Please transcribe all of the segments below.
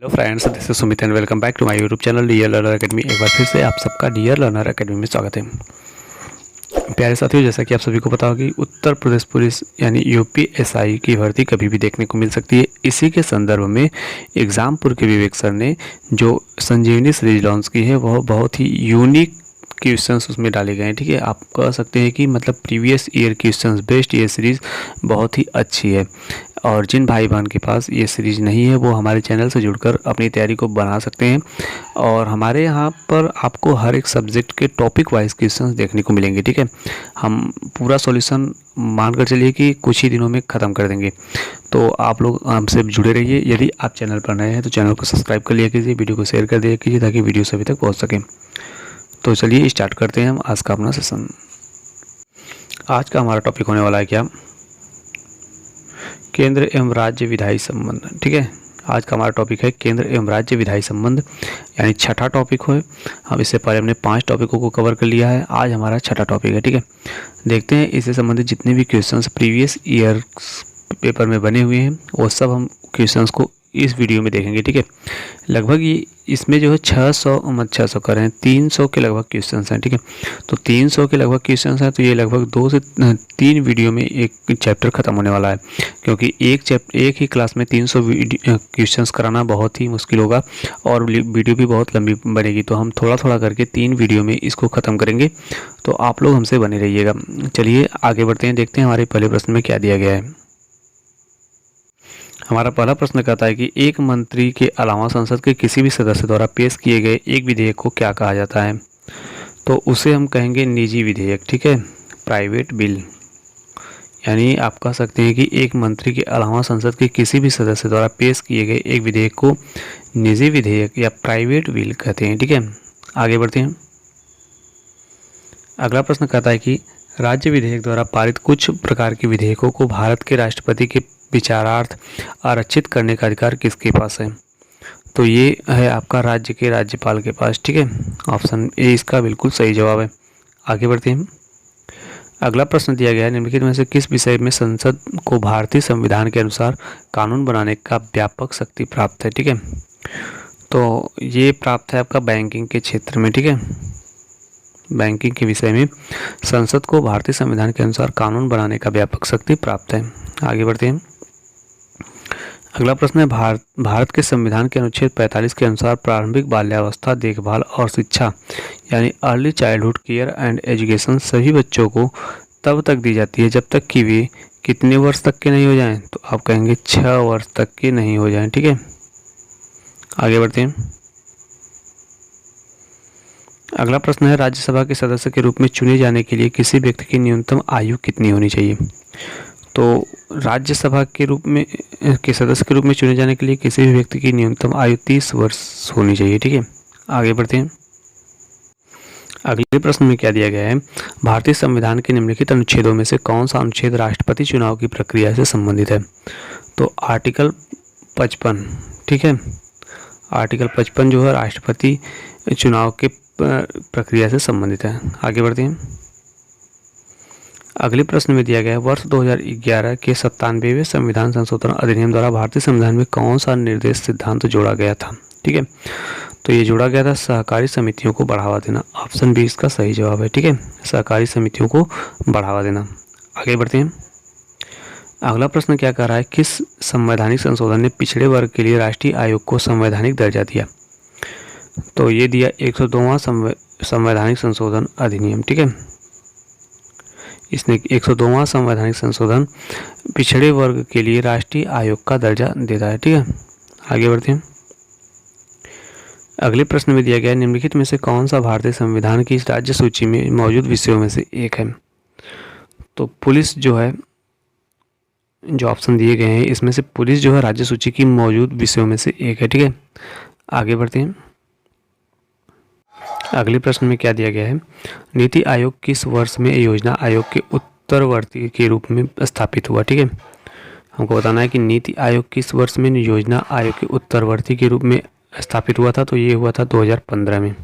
Hello friends, this is Sumit and welcome back to my YouTube channel dear learner academy. एक बार फिर से आप सबका डियर लर्नर एकेडमी में स्वागत है। प्यारे साथियों, जैसा कि आप सभी को पता होगा कि उत्तर प्रदेश पुलिस यानी यूपीएसआई की भर्ती कभी भी देखने को मिल सकती है। इसी के संदर्भ में एग्जामपुर के विवेक सर ने जो संजीवनी सीरीज लॉन्च की है वह बहुत ही यूनिक क्वेश्चंस उसमें डाले गए हैं। ठीक है, आप कह सकते हैं कि मतलब प्रीवियस ईयर क्वेश्चंस बेस्ड ये सीरीज़ बहुत ही अच्छी है। और जिन भाई बहन के पास ये सीरीज़ नहीं है वो हमारे चैनल से जुड़कर अपनी तैयारी को बना सकते हैं। और हमारे यहाँ पर आपको हर एक सब्जेक्ट के टॉपिक वाइज क्वेश्चंस देखने को मिलेंगे। ठीक है, हम पूरा सॉल्यूशन मानकर चलिए कि कुछ ही दिनों में ख़त्म कर देंगे। तो आप लोग हमसे जुड़े रहिए। यदि आप चैनल पर नए हैं तो चैनल को सब्सक्राइब कर लिया कीजिए, वीडियो को शेयर कर दिया कीजिए ताकि वीडियो सभी तक पहुँच सके। तो चलिए स्टार्ट करते हैं हम आज का अपना सेशन। आज का हमारा टॉपिक होने वाला है क्या, केंद्र एवं राज्य विधायी संबंध। ठीक है, आज का हमारा टॉपिक है केंद्र एवं राज्य विधायी संबंध, यानी छठा टॉपिक है। हम इससे पहले हमने 5 टॉपिकों को कवर कर लिया है, आज हमारा छठा टॉपिक है। ठीक है, देखते हैं इससे संबंधित जितने भी क्वेश्चंस प्रीवियस ईयर पेपर में बने हुए हैं वो सब हम क्वेश्चंस को इस वीडियो में देखेंगे। ठीक है, लगभग ये इसमें जो है 600 करें 300 के लगभग क्वेश्चंस हैं। ठीक है, तो 300 के लगभग क्वेश्चंस हैं, तो ये लगभग 2 से 3 वीडियो में एक चैप्टर ख़त्म होने वाला है। क्योंकि एक ही क्लास में 300 क्वेश्चंस कराना बहुत ही मुश्किल होगा और वीडियो भी बहुत लंबी बनेगी। तो हम थोड़ा थोड़ा करके 3 वीडियो में इसको ख़त्म करेंगे, तो आप लोग हमसे बने रहिएगा। चलिए आगे बढ़ते हैं, देखते हैं हमारे पहले प्रश्न में क्या दिया गया है। हमारा पहला प्रश्न कहता है कि एक मंत्री के अलावा संसद के किसी भी सदस्य द्वारा पेश किए गए एक विधेयक को क्या कहा जाता है, तो उसे हम कहेंगे निजी विधेयक। ठीक है, प्राइवेट बिल। यानी आप कह सकते हैं कि एक मंत्री के अलावा संसद के किसी भी सदस्य द्वारा पेश किए गए एक विधेयक को निजी विधेयक या प्राइवेट बिल कहते हैं। ठीक है, आगे बढ़ते हैं। अगला प्रश्न कहता है कि राज्य विधेयक द्वारा पारित कुछ प्रकार के विधेयकों को भारत के राष्ट्रपति के विचारार्थ आरक्षित करने का अधिकार किसके पास है, तो ये है आपका राज्य के राज्यपाल के पास। ठीक है, ऑप्शन ए इसका बिल्कुल सही जवाब है। आगे बढ़ते हैं। अगला प्रश्न दिया गया है, निम्नलिखित में से किस विषय में संसद को भारतीय संविधान के अनुसार कानून बनाने का व्यापक शक्ति प्राप्त है। ठीक है, तो ये प्राप्त है आपका बैंकिंग के क्षेत्र में। ठीक है, बैंकिंग के विषय में संसद को भारतीय संविधान के अनुसार कानून बनाने का व्यापक शक्ति प्राप्त है। आगे बढ़ते हैं। अगला प्रश्न है, भारत के संविधान के अनुच्छेद 45 के अनुसार प्रारंभिक बाल्यावस्था देखभाल और शिक्षा यानी early childhood care and education सभी बच्चों को तब तक दी जाती है जब तक कि वे कितने वर्ष तक के नहीं हो जाएं, तो आप कहेंगे 6 वर्ष तक के नहीं हो जाएं। ठीक है, आगे बढ़ते हैं। अगला प्रश्न है, राज्यसभा के सदस्य के रूप में चुने जाने के लिए किसी व्यक्ति की न्यूनतम आयु कितनी होनी चाहिए, तो राज्यसभा के रूप में के सदस्य के रूप में चुने जाने के लिए किसी भी व्यक्ति की न्यूनतम आयु 30 वर्ष होनी चाहिए। ठीक है, आगे बढ़ते हैं। अगले प्रश्न में क्या दिया गया है, भारतीय संविधान के निम्नलिखित अनुच्छेदों में से कौन सा अनुच्छेद राष्ट्रपति चुनाव की प्रक्रिया से संबंधित है, तो आर्टिकल 55। ठीक है, आर्टिकल 55 जो है राष्ट्रपति चुनाव के प्रक्रिया से संबंधित है। आगे बढ़ते हैं। अगले प्रश्न में दिया गया है, वर्ष 2011 के 97वें संविधान संशोधन अधिनियम द्वारा भारतीय संविधान में कौन सा निर्देश सिद्धांत जोड़ा गया था। ठीक है, तो ये जोड़ा गया था सहकारी समितियों को बढ़ावा देना। ऑप्शन बी इसका सही जवाब है। ठीक है, सहकारी समितियों को बढ़ावा देना। आगे बढ़ते हैं। अगला प्रश्न क्या कह रहा है, किस संवैधानिक संशोधन ने पिछड़े वर्ग के लिए राष्ट्रीय आयोग को संवैधानिक दर्जा दिया, तो ये दिया 102वां संवैधानिक संशोधन अधिनियम। ठीक है, इसने 102वां संवैधानिक संशोधन पिछड़े वर्ग के लिए राष्ट्रीय आयोग का दर्जा देता है। ठीक है, आगे बढ़ते हैं। अगले प्रश्न में दिया गया है, निम्नलिखित में से कौन सा भारतीय संविधान की इस राज्य सूची में मौजूद विषयों में से एक है, तो पुलिस जो है, जो ऑप्शन दिए गए हैं इसमें से पुलिस जो है राज्य सूची की मौजूद विषयों में से एक है। ठीक है, आगे बढ़ते हैं। अगले प्रश्न में क्या दिया गया है, नीति आयोग किस वर्ष में योजना आयोग के उत्तरवर्ती के रूप में स्थापित हुआ। ठीक है, हमको बताना है कि नीति आयोग किस वर्ष में योजना आयोग के उत्तरवर्ती के रूप में स्थापित हुआ था, तो ये हुआ था 2015 में।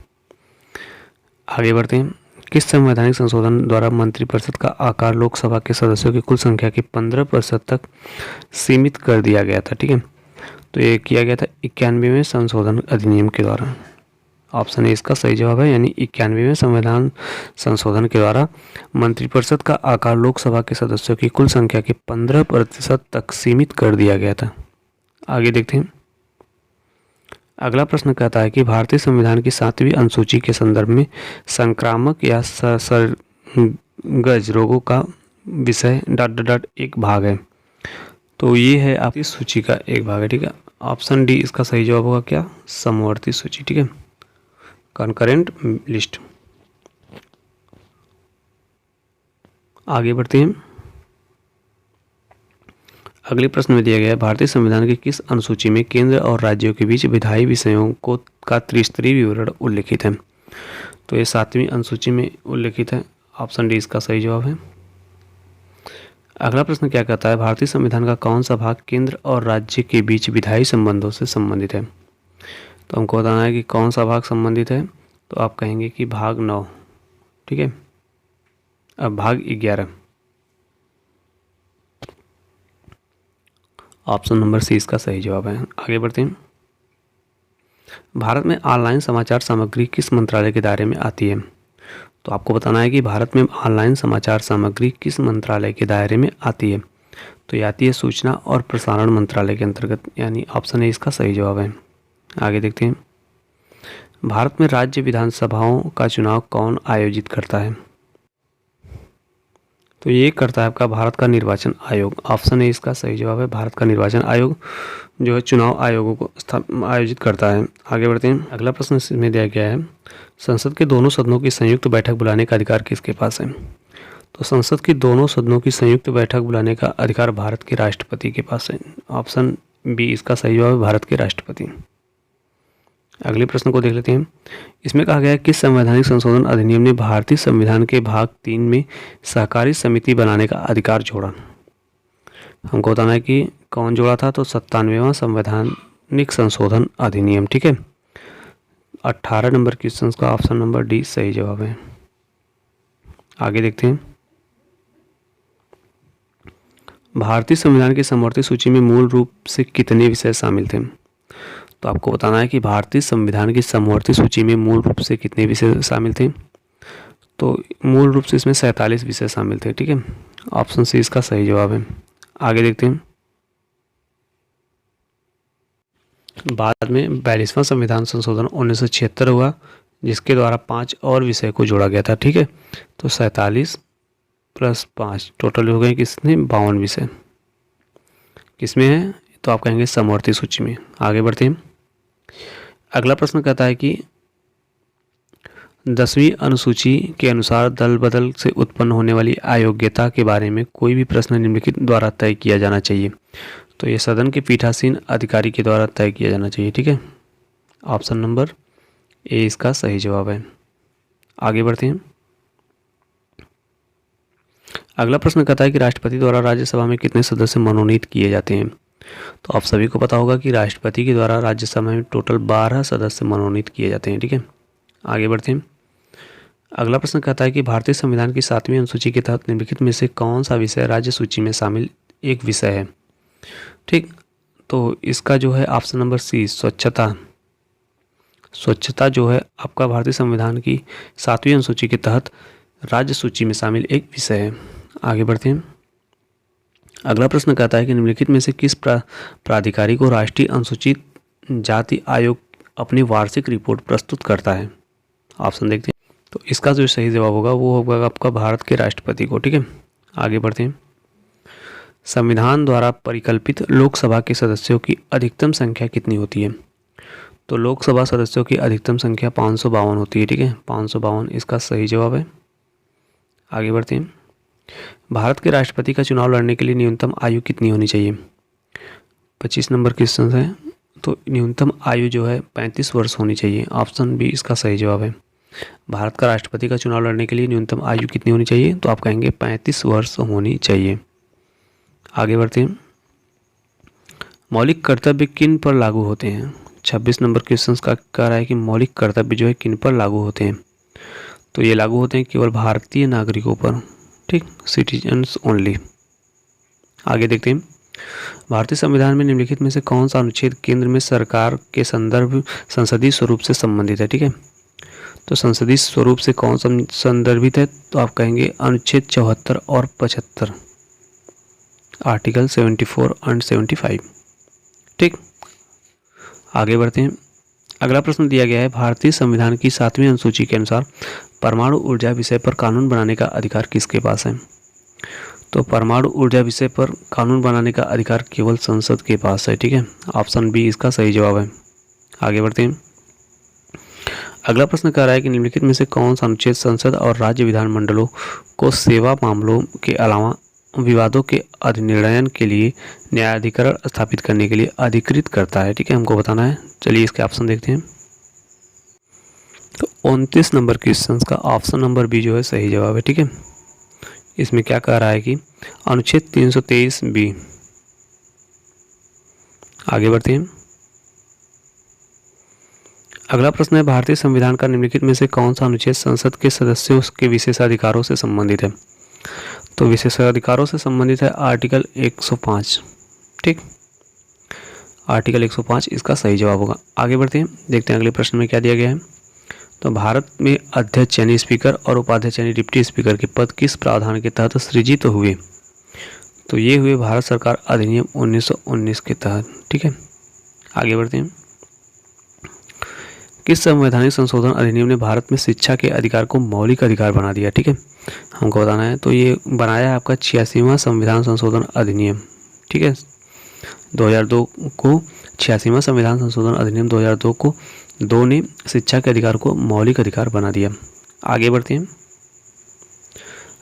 आगे बढ़ते हैं। किस संवैधानिक संशोधन द्वारा मंत्रिपरिषद का आकार लोकसभा के सदस्यों की कुल संख्या के 15% तक सीमित कर दिया गया था। ठीक है, तो ये किया गया था 91वें संशोधन अधिनियम के द्वारा। ऑप्शन ए इसका सही जवाब है, यानी 91वें संविधान संशोधन के द्वारा मंत्रिपरिषद का आकार लोकसभा के सदस्यों की कुल संख्या के 15% तक सीमित कर दिया गया था। आगे देखते हैं। अगला प्रश्न कहता है कि भारतीय संविधान की 7वीं अनुसूची के संदर्भ में संक्रामक या संसर्गज रोगों का विषय ... एक भाग है। तो ये है आपकी सूची का एक भाग है, ठीक है। ऑप्शन डी इसका सही जवाब होगा क्या, समवर्ती सूची, ठीक है, कॉन्करेंट लिस्ट। आगे बढ़ते हैं। अगले प्रश्न में दिया गया है भारतीय संविधान की किस अनुसूची में केंद्र और राज्यों के बीच विधायी विषयों को का त्रिस्तरीय विवरण उल्लिखित है। तो ये 7वीं अनुसूची में उल्लिखित है। ऑप्शन डी इसका सही जवाब है। अगला प्रश्न क्या कहता है, भारतीय संविधान का कौन सा भाग केंद्र और राज्य के बीच विधायी संबंधों से संबंधित है। तो हमको बताना है कि कौन सा भाग संबंधित है। तो आप कहेंगे कि भाग 9, ठीक है। अब भाग 11, ऑप्शन नंबर सी इसका सही जवाब है। आगे बढ़ते हैं। भारत में ऑनलाइन समाचार सामग्री किस मंत्रालय के दायरे में आती है। तो आपको बताना है कि भारत में ऑनलाइन समाचार सामग्री किस मंत्रालय के दायरे में आती है। तो ये आती है सूचना और प्रसारण मंत्रालय के अंतर्गत, यानी ऑप्शन ए इसका सही जवाब है। आगे देखते हैं। भारत में राज्य विधानसभाओं का चुनाव कौन आयोजित करता है। तो ये करता है आपका भारत का निर्वाचन आयोग। ऑप्शन ए इसका सही जवाब है। भारत का निर्वाचन आयोग जो है चुनाव आयोगों को आयोजित करता है। आगे बढ़ते हैं। अगला प्रश्न इसमें दिया गया है, संसद के दोनों सदनों की संयुक्त बैठक बुलाने का अधिकार किसके पास है। तो संसद की दोनों सदनों की संयुक्त बैठक बुलाने का अधिकार भारत के राष्ट्रपति के पास है। ऑप्शन बी इसका सही जवाब है, भारत के राष्ट्रपति। अगले प्रश्न को देख लेते हैं। इसमें कहा गया है कि संवैधानिक संशोधन अधिनियम ने भारतीय संविधान के भाग 3 में सहकारी समिति बनाने का अधिकार जोड़ा। हमको बताना है कि कौन जोड़ा था। तो 97वां संवैधानिक संशोधन अधिनियम, ठीक है। 18 नंबर क्वेश्चन का ऑप्शन नंबर डी सही जवाब है। आगे देखते हैं। भारतीय संविधान की समवर्ती सूची में मूल रूप से कितने विषय शामिल थे। तो आपको बताना है कि भारतीय संविधान की समवर्ती सूची में मूल रूप से कितने विषय शामिल थे। तो मूल रूप से इसमें 47 विषय शामिल थे, ठीक है। ऑप्शन सी इसका सही जवाब है। आगे देखते हैं। बाद में 42वां संविधान संशोधन 1976 हुआ, जिसके द्वारा 5 और विषय को जोड़ा गया था, ठीक है। तो 47 + 5 टोटल हो गए किसने, 52 विषय। किसमें है, तो आप कहेंगे समवर्ती सूची में। आगे बढ़ते हैं। अगला प्रश्न कहता है कि 10वीं अनुसूची के अनुसार दल बदल से उत्पन्न होने वाली अयोग्यता के बारे में कोई भी प्रश्न निम्नलिखित द्वारा तय किया जाना चाहिए। तो ये सदन के पीठासीन अधिकारी के द्वारा तय किया जाना चाहिए, ठीक है। ऑप्शन नंबर ए इसका सही जवाब है। आगे बढ़ते हैं। अगला प्रश्न कहता है कि राष्ट्रपति द्वारा राज्यसभा में कितने सदस्य मनोनीत किए जाते हैं। तो आप सभी को पता होगा कि राष्ट्रपति के द्वारा राज्यसभा में टोटल 12 सदस्य मनोनीत किए जाते हैं, ठीक है। आगे बढ़ते हैं। अगला प्रश्न कहता है कि भारतीय संविधान की 7वीं अनुसूची के तहत निम्नलिखित में से कौन सा विषय राज्य सूची में शामिल एक विषय है, ठीक। तो इसका जो है ऑप्शन नंबर सी स्वच्छता। स्वच्छता जो है आपका भारतीय संविधान की 7वीं अनुसूची के तहत राज्य सूची में शामिल एक विषय है। आगे बढ़ते हैं। अगला प्रश्न कहता है कि निम्नलिखित में से किस प्राधिकारी को राष्ट्रीय अनुसूचित जाति आयोग अपनी वार्षिक रिपोर्ट प्रस्तुत करता है। ऑप्शन देखते हैं। तो इसका जो सही जवाब होगा वो होगा आपका भारत के राष्ट्रपति को, ठीक है। आगे बढ़ते हैं। संविधान द्वारा परिकल्पित लोकसभा के सदस्यों की अधिकतम संख्या कितनी होती है। तो लोकसभा सदस्यों की अधिकतम संख्या 552 होती है, ठीक है। 552 इसका सही जवाब है। आगे बढ़ते हैं। भारत के राष्ट्रपति का चुनाव लड़ने के लिए न्यूनतम आयु कितनी होनी चाहिए। 25 नंबर क्वेश्चन है। तो न्यूनतम आयु जो है 35 वर्ष होनी चाहिए। ऑप्शन बी इसका सही जवाब है। भारत का राष्ट्रपति का चुनाव लड़ने के लिए न्यूनतम आयु कितनी होनी चाहिए। तो आप कहेंगे 35 वर्ष होनी चाहिए। आगे बढ़ते हैं। मौलिक कर्तव्य किन पर लागू होते हैं। 26 नंबर क्वेश्चन का कह रहा है कि मौलिक कर्तव्य जो है किन पर लागू होते हैं। तो ये लागू होते हैं केवल भारतीय नागरिकों पर, ठीक, सिटीजन्स ओनली। आगे देखते हैं। भारतीय संविधान में निम्नलिखित में से कौन सा अनुच्छेद केंद्र में सरकार के संदर्भ संसदीय स्वरूप से संबंधित है? ठीक है, तो संसदीय स्वरूप से कौन सा संदर्भित है? तो आप कहेंगे अनुच्छेद 74 और 75, आर्टिकल 74 एंड 75। ठीक, आगे बढ़ते हैं। अगला प्रश्न दिया गया है, भारतीय संविधान की 7वीं अनुसूची के अनुसार परमाणु ऊर्जा विषय पर कानून बनाने का अधिकार किसके पास है? तो परमाणु ऊर्जा विषय पर कानून बनाने का अधिकार केवल संसद के पास है। ठीक है, ऑप्शन बी इसका सही जवाब है। आगे बढ़ते हैं। अगला प्रश्न कह रहा है कि निम्नलिखित में से कौन सा अनुच्छेद संसद और राज्य विधानमंडलों को सेवा मामलों के अलावा विवादों के अधिनिर्णय के लिए न्यायाधिकरण स्थापित करने के लिए अधिकृत करता है? ठीक है, हमको बताना है। चलिए इसके ऑप्शन देखते हैं। तो 29 नंबर क्वेश्चन का ऑप्शन नंबर बी जो है सही जवाब है। ठीक है, इसमें क्या कह रहा है कि अनुच्छेद 323 बी। आगे बढ़ते हैं। अगला प्रश्न है, भारतीय संविधान का निम्नलिखित में से कौन सा अनुच्छेद संसद के सदस्यों के विशेषाधिकारों से संबंधित है? तो विशेषाधिकारों से संबंधित है आर्टिकल 105। ठीक, आर्टिकल 105 इसका सही जवाब होगा। आगे बढ़ते हैं, देखते हैं अगले प्रश्न में क्या दिया गया है। तो भारत में अध्यक्ष यानी स्पीकर और उपाध्यक्ष यानी डिप्टी स्पीकर के पद किस प्रावधान के तहत सृजित हुए? तो ये हुए भारत सरकार अधिनियम 1919 के तहत। ठीक है, आगे बढ़ते हैं। किस संवैधानिक संशोधन अधिनियम ने भारत में शिक्षा के अधिकार को मौलिक अधिकार बना दिया? ठीक है, हमको बताना है। तो ये बनाया है आपका 86वां संविधान संशोधन अधिनियम। ठीक है, 2002 को 86वां संविधान संशोधन अधिनियम 2002 को 2 ने शिक्षा के अधिकार को मौलिक अधिकार बना दिया। आगे बढ़ते हैं।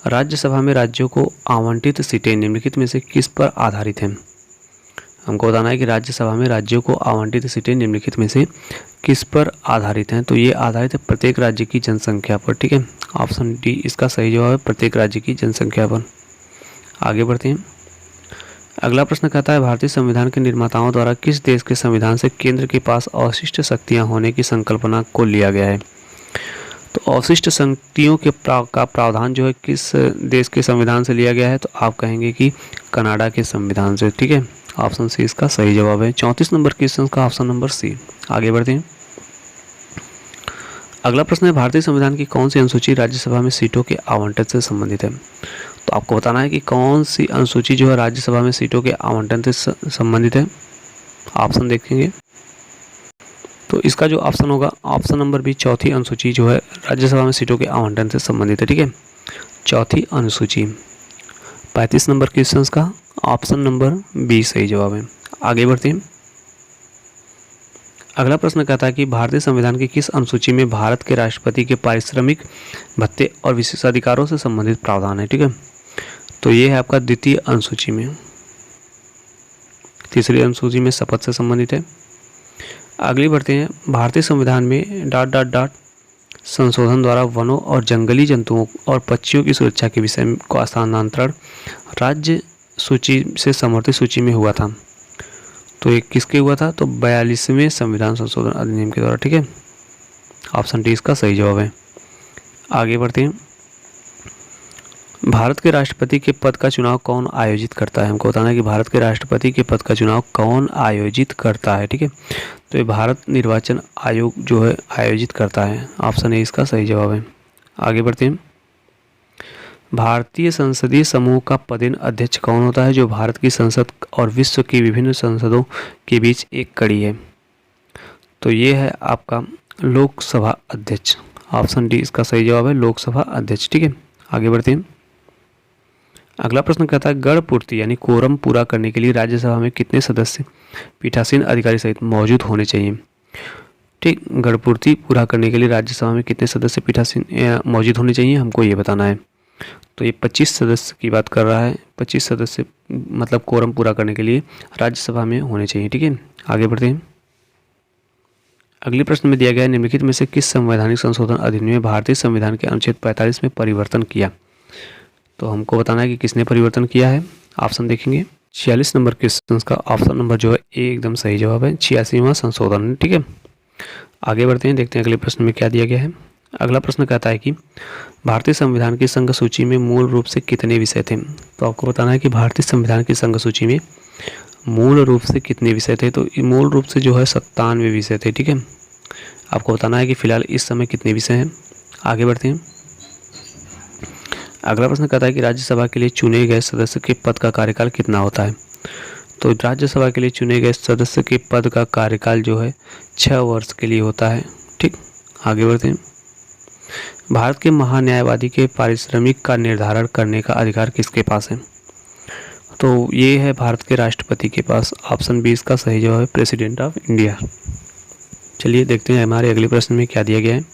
राज्यसभा में राज्यों को आवंटित सीटें निम्नलिखित में से किस पर आधारित हैं? हमको बताना है कि राज्यसभा में राज्यों को आवंटित सीटें निम्नलिखित में से किस पर आधारित हैं? तो ये आधारित है प्रत्येक राज्य की जनसंख्या पर। ठीक है, ऑप्शन डी इसका सही जवाब है, प्रत्येक राज्य की जनसंख्या पर। आगे बढ़ते हैं। अगला प्रश्न कहता है, भारतीय संविधान के निर्माताओं द्वारा किस देश के संविधान से केंद्र के पास अवशिष्ट शक्तियां होने की संकल्पना को लिया गया है? तो अवशिष्ट शक्तियों के का प्रावधान जो है किस देश के संविधान से लिया गया है? तो आप कहेंगे कि कनाडा के संविधान से। ठीक है, ऑप्शन सी इसका सही जवाब है। 34 नंबर क्वेश्चन का ऑप्शन नंबर सी। आगे बढ़ते हैं। अगला प्रश्न है, भारतीय संविधान की कौन सी अनुसूची राज्यसभा में सीटों के आवंटन से संबंधित है? तो आपको बताना है कि कौन सी अनुसूची जो है राज्यसभा में सीटों के आवंटन से संबंधित है। ऑप्शन देखेंगे तो इसका जो ऑप्शन होगा ऑप्शन नंबर बी, चौथी अनुसूची जो है राज्यसभा में सीटों के आवंटन से संबंधित है। ठीक है, चौथी अनुसूची। 35 नंबर क्वेश्चन का ऑप्शन नंबर बी सही जवाब है। आगे बढ़ते हैं। अगला प्रश्न कहता है कि भारतीय संविधान की किस अनुसूची में भारत के राष्ट्रपति के पारिश्रमिक भत्ते और विशेषाधिकारों से संबंधित प्रावधान है? ठीक है, तो ये है आपका द्वितीय अनुसूची में। तीसरी अनुसूची में शपथ से संबंधित है। अगली बढ़ते हैं। भारतीय संविधान में ... संशोधन द्वारा वनों और जंगली जंतुओं और पक्षियों की सुरक्षा के विषय को स्थानांतरण राज्य सूची से समर्थित सूची में हुआ था। तो ये किसके हुआ था? तो 42वें संविधान संशोधन अधिनियम के द्वारा। ठीक है, ऑप्शन डी इसका सही जवाब है। आगे बढ़ते हैं। भारत के राष्ट्रपति के पद का चुनाव कौन आयोजित करता है? हमको बताना है कि भारत के राष्ट्रपति के पद का चुनाव कौन आयोजित करता है। ठीक है, तो ये भारत निर्वाचन आयोग जो है आयोजित करता है। ऑप्शन ए इसका सही जवाब है। आगे बढ़ते हैं। भारतीय संसदीय समूह का पदेन अध्यक्ष कौन होता है, जो भारत की संसद और विश्व की विभिन्न संसदों के बीच एक कड़ी है? तो ये है आपका लोकसभा अध्यक्ष। ऑप्शन डी इसका सही जवाब है, लोकसभा अध्यक्ष। ठीक है, आगे बढ़ते हैं। अगला प्रश्न कहता है, गण पूर्ति यानी कोरम पूरा करने के लिए राज्यसभा में कितने सदस्य पीठासीन अधिकारी सहित मौजूद होने चाहिए? ठीक, गण पूर्ति पूरा करने के लिए राज्यसभा में कितने सदस्य पीठासीन मौजूद होने चाहिए, हमको ये बताना है। तो ये 25 सदस्य की बात कर रहा है। 25 सदस्य मतलब कोरम पूरा करने के लिए राज्यसभा में होने चाहिए। ठीक है, आगे बढ़ते हैं। अगले प्रश्न में दिया गया है, निम्नलिखित में से किस संवैधानिक संशोधन अधिनियम में भारतीय संविधान के अनुच्छेद 45 में परिवर्तन किया? तो हमको बताना है कि किसने परिवर्तन किया है। ऑप्शन देखेंगे। 46 नंबर क्वेश्चन का ऑप्शन नंबर जो है ए एकदम सही जवाब है, 86वां संशोधन। ठीक है, आगे बढ़ते हैं, देखते हैं अगले प्रश्न में क्या दिया गया है। अगला प्रश्न कहता है कि भारतीय संविधान की संघ सूची में मूल रूप से कितने विषय थे? तो आपको बताना है कि भारतीय संविधान की संघ सूची में मूल रूप से कितने विषय थे? तो मूल रूप से जो है 97 विषय थे। ठीक है, आपको बताना है कि फिलहाल इस समय कितने विषय हैं। आगे बढ़ते हैं। अगला प्रश्न कहता है कि राज्यसभा के लिए चुने गए सदस्य के पद का कार्यकाल कितना होता है? तो राज्यसभा के लिए चुने गए सदस्य के पद का कार्यकाल जो है 6 वर्ष के लिए होता है। ठीक, आगे बढ़ते हैं। भारत के महान्यायवादी के पारिश्रमिक का निर्धारण करने का अधिकार किसके पास है? तो ये है भारत के राष्ट्रपति के पास। ऑप्शन 20 का सही जवाब है प्रेसिडेंट ऑफ इंडिया। चलिए देखते हैं हमारे अगले प्रश्न में क्या दिया गया है।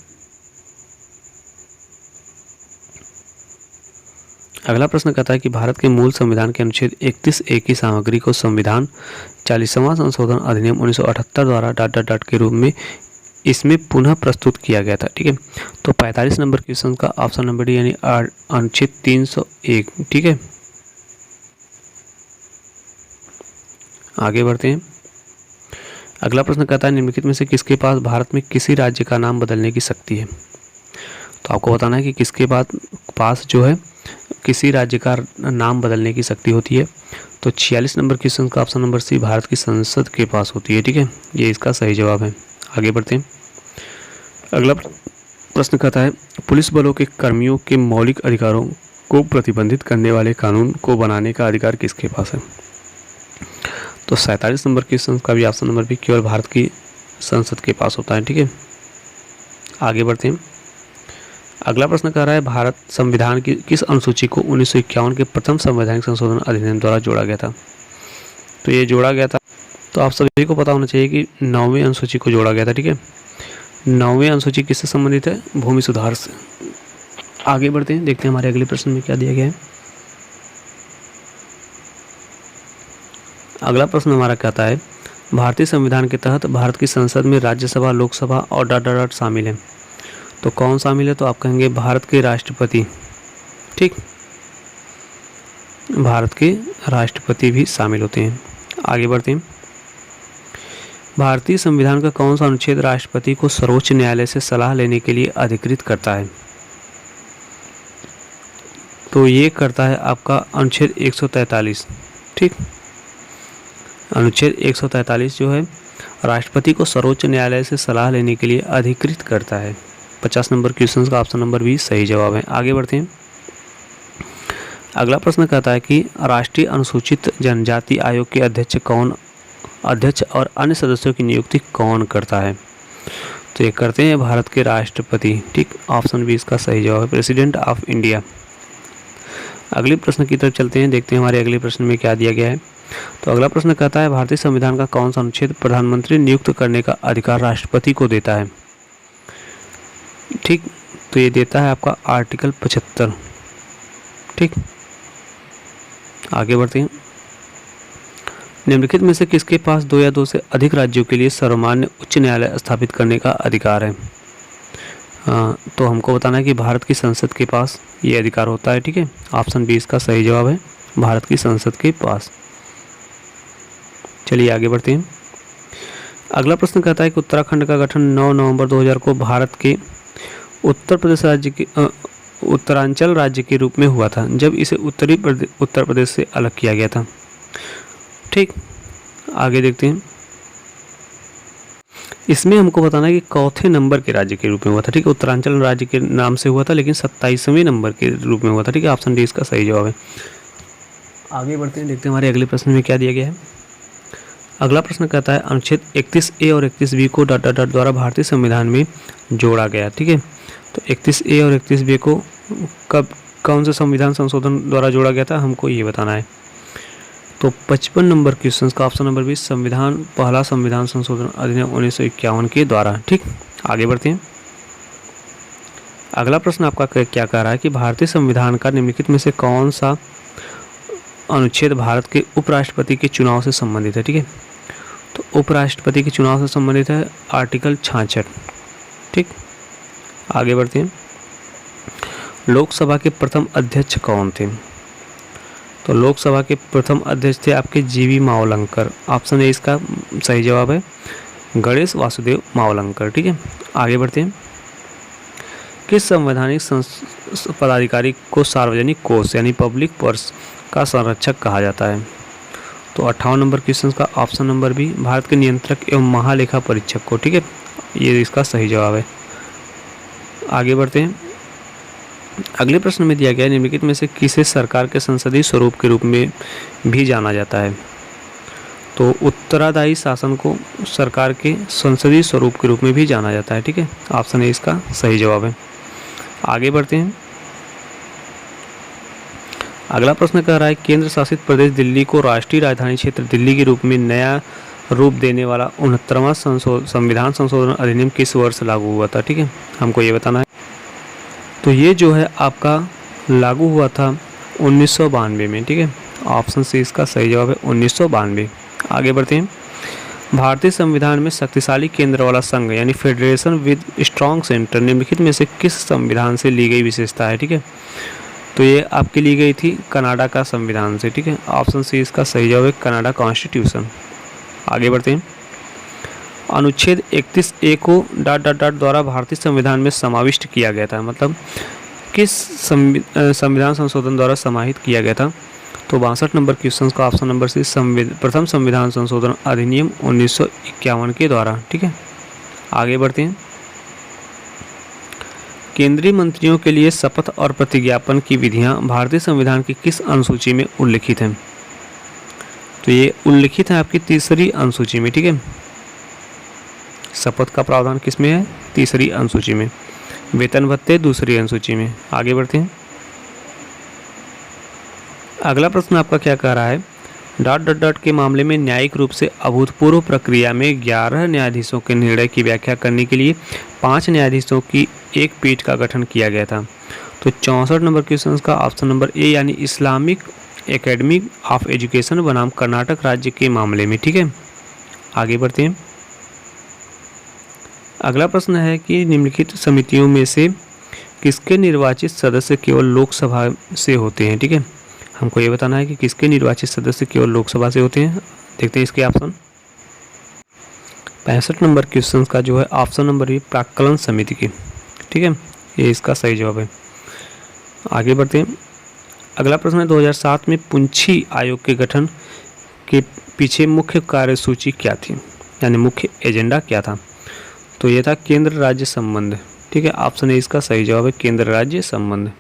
अगला प्रश्न कहता है कि भारत के मूल संविधान के अनुच्छेद 31A की सामग्री को संविधान 40वां संशोधन अधिनियम 1978 द्वारा ... के रूप में इसमें पुनः प्रस्तुत किया गया था। ठीक है, तो 45 नंबर क्वेश्चन का ऑप्शन नंबर डी यानी अनुच्छेद 301। ठीक है, आगे बढ़ते हैं। अगला प्रश्न कहता है निम्नलिखित में से किसके पास भारत में किसी राज्य का नाम बदलने की शक्ति है? तो आपको बताना है कि किसके पास जो है किसी राज्य का नाम बदलने की शक्ति होती है। तो 46 नंबर क्वेश्चन का ऑप्शन नंबर सी भारत की संसद के पास होती है। ठीक है, ये इसका सही जवाब है। आगे बढ़ते हैं। अगला प्रश्न कहता है पुलिस बलों के कर्मियों के मौलिक अधिकारों को प्रतिबंधित करने वाले कानून को बनाने का अधिकार किसके पास है? तो 47 नंबर क्वेश्चन का भी ऑप्शन नंबर बी केवल भारत की संसद के पास होता है। ठीक है, आगे बढ़ते हैं। अगला प्रश्न कह रहा है भारत संविधान की किस अनुसूची को 1951 के प्रथम संवैधानिक संशोधन अधिनियम द्वारा जोड़ा गया था? तो ये जोड़ा गया था, तो आप सभी को पता होना चाहिए कि 9वीं अनुसूची को जोड़ा गया था। ठीक है, 9वीं अनुसूची किससे संबंधित है? भूमि सुधार से। आगे बढ़ते हैं, देखते हैं हमारे अगले प्रश्न में क्या दिया गया है। अगला प्रश्न हमारा कहता है भारतीय संविधान के तहत भारत की संसद में राज्यसभा, लोकसभा और ... शामिल है। तो कौन शामिल है? तो आप कहेंगे भारत के राष्ट्रपति। ठीक, भारत के राष्ट्रपति भी शामिल होते हैं। आगे बढ़ते हैं। भारतीय संविधान का कौन सा अनुच्छेद राष्ट्रपति को सर्वोच्च न्यायालय से सलाह लेने के लिए अधिकृत करता है? तो ये करता है आपका अनुच्छेद 143। ठीक, अनुच्छेद 143 जो है राष्ट्रपति को सर्वोच्च न्यायालय से सलाह लेने के लिए अधिकृत करता है। 50 नंबर क्वेश्चन का ऑप्शन नंबर बी सही जवाब है। आगे बढ़ते हैं। अगला प्रश्न कहता है कि राष्ट्रीय अनुसूचित जनजाति आयोग के अध्यक्ष और अन्य सदस्यों की नियुक्ति कौन करता है? तो ये करते हैं भारत के राष्ट्रपति। ठीक, ऑप्शन बी इसका सही जवाब है प्रेसिडेंट ऑफ इंडिया। अगले प्रश्न की तरफ चलते हैं, देखते हैं हमारे अगले प्रश्न में क्या दिया गया है। तो अगला प्रश्न कहता है भारतीय संविधान का कौन सा अनुच्छेद प्रधानमंत्री नियुक्त करने का अधिकार राष्ट्रपति को देता है? ठीक, तो ये देता है आपका आर्टिकल 75। ठीक, आगे बढ़ते हैं। निम्नलिखित में से किसके पास 2 या 2 से अधिक राज्यों के लिए सर्वमान्य उच्च न्यायालय स्थापित करने का अधिकार है? तो हमको बताना है कि भारत की संसद के पास ये अधिकार होता है। ठीक है, ऑप्शन बी इसका सही जवाब है भारत की संसद के पास। चलिए आगे बढ़ते हैं। अगला प्रश्न कहता है कि उत्तराखंड का गठन 9 नवंबर 2000 को भारत के उत्तरांचल राज्य के रूप में हुआ था, जब इसे उत्तर प्रदेश से अलग किया गया था। ठीक, आगे देखते हैं। इसमें हमको बताना है कि चौथे नंबर के राज्य के रूप में हुआ था। ठीक है, उत्तरांचल राज्य के नाम से हुआ था लेकिन 27वें नंबर के रूप में हुआ था। ठीक है, ऑप्शन डी इसका सही जवाब है। आगे बढ़ते हैं, देखते हैं हमारे अगले प्रश्न में क्या दिया गया है। अगला प्रश्न कहता है अनुच्छेद 31A और 31B को ... द्वारा भारतीय संविधान में जोड़ा गया। ठीक है, तो 31A और 31B को कब कौन से संविधान संशोधन द्वारा जोड़ा गया था, हमको ये बताना है। तो 55 नंबर क्वेश्चन का ऑप्शन नंबर 20 पहला संविधान संशोधन अधिनियम 1951 के द्वारा। ठीक, आगे बढ़ते हैं। अगला प्रश्न आपका क्या कह रहा है कि भारतीय संविधान का निम्नलिखित में से कौन सा अनुच्छेद भारत के उपराष्ट्रपति के चुनाव से संबंधित है? ठीक है, तो उपराष्ट्रपति के चुनाव से संबंधित है आर्टिकल 66। ठीक, आगे बढ़ते हैं। लोकसभा के प्रथम अध्यक्ष कौन थे? तो लोकसभा के प्रथम अध्यक्ष थे आपके जीवी मावलंकर। ऑप्शन ए इसका सही जवाब है गणेश वासुदेव मावलंकर। ठीक है, आगे बढ़ते हैं। किस संवैधानिक पदाधिकारी को सार्वजनिक कोष यानी पब्लिक पर्स का संरक्षक कहा जाता है? तो 58 नंबर क्वेश्चन का ऑप्शन नंबर बी, भारत के नियंत्रक एवं महालेखा परीक्षक को, ठीक है, ये इसका सही जवाब है। आगे बढ़ते हैं। अगले प्रश्न में दिया गया निम्नलिखित में से किसे सरकार के संसदीय स्वरूप के रूप में भी जाना जाता है? तो उत्तरादायी शासन को सरकार के संसदीय स्वरूप के रूप में भी जाना जाता है, ठीक है, ऑप्शन ए इसका सही जवाब है। आगे बढ़ते हैं। अगला प्रश्न कह रहा है केंद्र शासित प्रदेश दिल्ली को राष्ट्रीय राजधानी क्षेत्र दिल्ली के रूप में नया रूप देने वाला 69वां संविधान संशोधन अधिनियम किस वर्ष लागू हुआ था? ठीक है, हमको ये बताना है। तो ये जो है आपका लागू हुआ था 1992 में, ठीक है, ऑप्शन सी इसका सही जवाब है, 1992। आगे बढ़ते हैं। भारतीय संविधान में शक्तिशाली केंद्र वाला संघ यानी फेडरेशन विद स्ट्रॉन्ग सेंटर निम्नलिखित में से किस संविधान से ली गई विशेषता है? ठीक है, तो ये आपकी ली गई थी कनाडा का संविधान से, ठीक है, ऑप्शन सी इसका सही जवाब है, कनाडा कॉन्स्टिट्यूशन। आगे बढ़ते हैं। अनुच्छेद 31A को ... द्वारा भारतीय संविधान में समाविष्ट किया गया था, मतलब किस संविधान संशोधन द्वारा समाहित किया गया था? तो 62 नंबर क्वेश्चन का ऑप्शन नंबर सी प्रथम संविधान संशोधन अधिनियम 1951 के द्वारा, ठीक है। आगे बढ़ते हैं। केंद्रीय मंत्रियों के लिए शपथ और प्रतिज्ञापन की विधियां भारतीय संविधान की किस अनुसूची में उल्लिखित हैं? तो ये उल्लिखित है आपकी तीसरी अनुसूची में, ठीक है। शपथ का प्रावधान किस में है? तीसरी अनुसूची में। वेतन भत्ते दूसरी अनुसूची में। आगे बढ़ते हैं। अगला प्रश्न आपका क्या कह रहा है? ... के मामले में न्यायिक रूप से अभूतपूर्व प्रक्रिया में 11 न्यायाधीशों के निर्णय की व्याख्या करने के लिए 5 न्यायाधीशों की एक पीठ का गठन किया गया था। तो 64 नंबर क्वेश्चन का ऑप्शन नंबर ए यानी इस्लामिक एकेडमी ऑफ एजुकेशन बनाम कर्नाटक राज्य के मामले में, ठीक है। आगे बढ़ते हैं। अगला प्रश्न है कि निम्नलिखित समितियों में से किसके निर्वाचित सदस्य केवल लोकसभा से होते हैं? ठीक है, हमको ये बताना है कि किसके निर्वाचित सदस्य केवल लोकसभा से होते हैं। देखते हैं इसके ऑप्शन। 65 नंबर क्वेश्चन का जो है ऑप्शन नंबर बी प्राक्कलन समिति की, ठीक है, ये इसका सही जवाब है। आगे बढ़ते हैं। अगला प्रश्न है 2007 में पुंछी आयोग के गठन के पीछे मुख्य कार्यसूची क्या थी, यानी मुख्य एजेंडा क्या था? तो ये था केंद्र राज्य संबंध, ठीक है, ऑप्शन ए इसका सही जवाब है, केंद्र राज्य संबंध।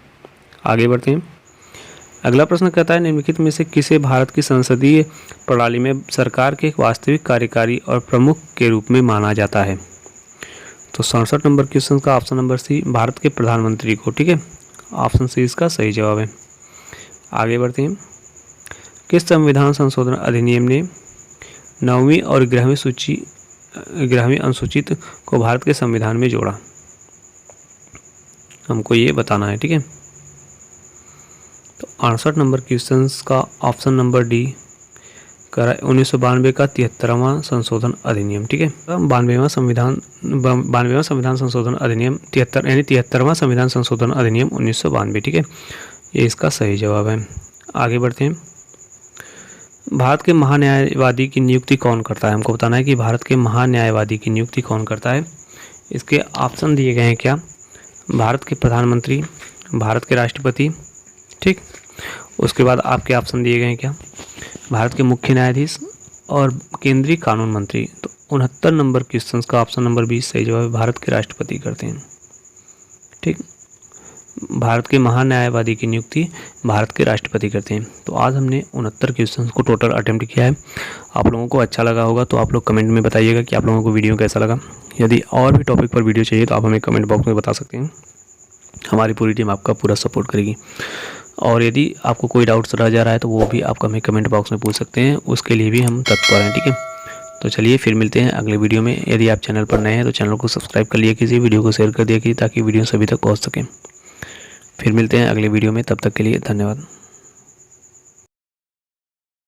आगे बढ़ते हैं। अगला प्रश्न कहता है निम्नलिखित में से किसे भारत की संसदीय प्रणाली में सरकार के एक वास्तविक कार्यकारी और प्रमुख के रूप में माना जाता है? तो 67 नंबर क्वेश्चन का ऑप्शन नंबर सी भारत के प्रधानमंत्री को, ठीक है, ऑप्शन सी इसका सही जवाब है। आगे बढ़ते हैं। किस संविधान संशोधन अधिनियम ने 9वीं और 11वीं अनुसूचित को भारत के संविधान में जोड़ा? हमको ये बताना है, ठीक है। तो 68 नंबर क्वेश्चन का ऑप्शन नंबर डी करा 1992 का 73वां संशोधन अधिनियम, ठीक है, 92वां संविधान संशोधन अधिनियम 73 यानी 73वां संविधान संशोधन अधिनियम 1992, ठीक है, ये इसका सही जवाब है। आगे बढ़ते हैं। भारत के महान्यायवादी की नियुक्ति कौन करता है? हमको बताना है कि भारत के महान्यायवादी की नियुक्ति कौन करता है। इसके ऑप्शन दिए गए हैं क्या? भारत के प्रधानमंत्री, भारत के राष्ट्रपति, ठीक, उसके बाद आपके ऑप्शन दिए गए हैं क्या? भारत के मुख्य न्यायाधीश और केंद्रीय कानून मंत्री। तो 69 नंबर क्वेश्चन का ऑप्शन नंबर 20 सही जवाब है, भारत के राष्ट्रपति करते हैं, ठीक। भारत के महान्यायवादी की नियुक्ति भारत के राष्ट्रपति करते हैं। तो आज हमने 69 क्वेश्चन को टोटल अटेम्प्ट किया है। आप लोगों को अच्छा लगा होगा तो आप लोग कमेंट में बताइएगा कि आप लोगों को वीडियो कैसा लगा। यदि और भी टॉपिक पर वीडियो चाहिए तो आप हमें कमेंट बॉक्स में बता सकते हैं, हमारी पूरी टीम आपका पूरा सपोर्ट करेगी। और यदि आपको कोई डाउट्स रह जा रहा है तो वो भी आप हमें कमेंट बॉक्स में पूछ सकते हैं, उसके लिए भी हम तत्पर हैं, ठीक है। तो चलिए फिर मिलते हैं अगले वीडियो में। यदि आप चैनल पर नए हैं तो चैनल को सब्सक्राइब कर लिया कीजिए, वीडियो को शेयर कर दिया कीजिए ताकि वीडियो सभी तक पहुँच सकें। फिर मिलते हैं अगले वीडियो में, तब तक के लिए धन्यवाद।